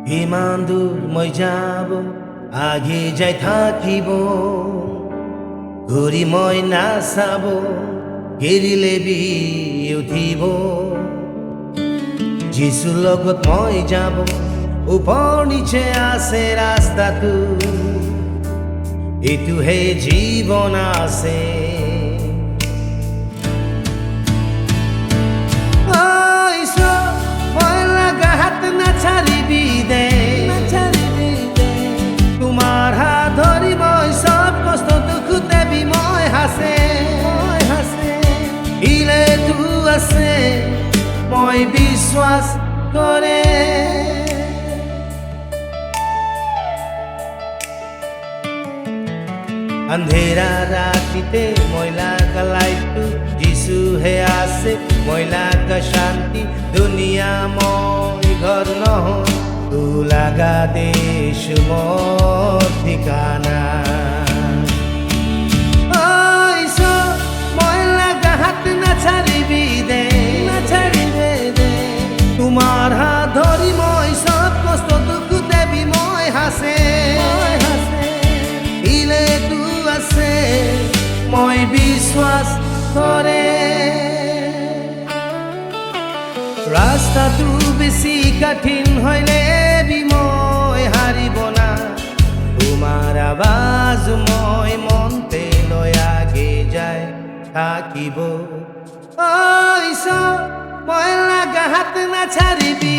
ইমান দূর মই যাব আগে যাই থাকিব ঘূৰি মই নাচাব গেৰিলে বি উঠিব যিছু লগত মই যাব ওপৰ নিচে আছে ৰাস্তাটো এইটোহে জীৱন আছে মই বিশ্বাস কৰে আন্ধেৰা ৰাতিতে মই লাগা লাইটটো যিছুহে আছে মই লাগা শান্তি দুনিয়া মই ঘৰ নহয় তু লাগা দেশ মোৰ ঠিকানা তোমার হাত ধরি মই সব কষ্ট দুঃখ দেবি মই হাসে ইলে তু আছে মই বিশ্বাস করে রাস্তাটো বেশি কঠিন হইলে বি মই হারিব না তোমার আওয়াজ মই মনতে লৈ আগে যায় থাকিব মই লাগা হাত না ছাড়িবি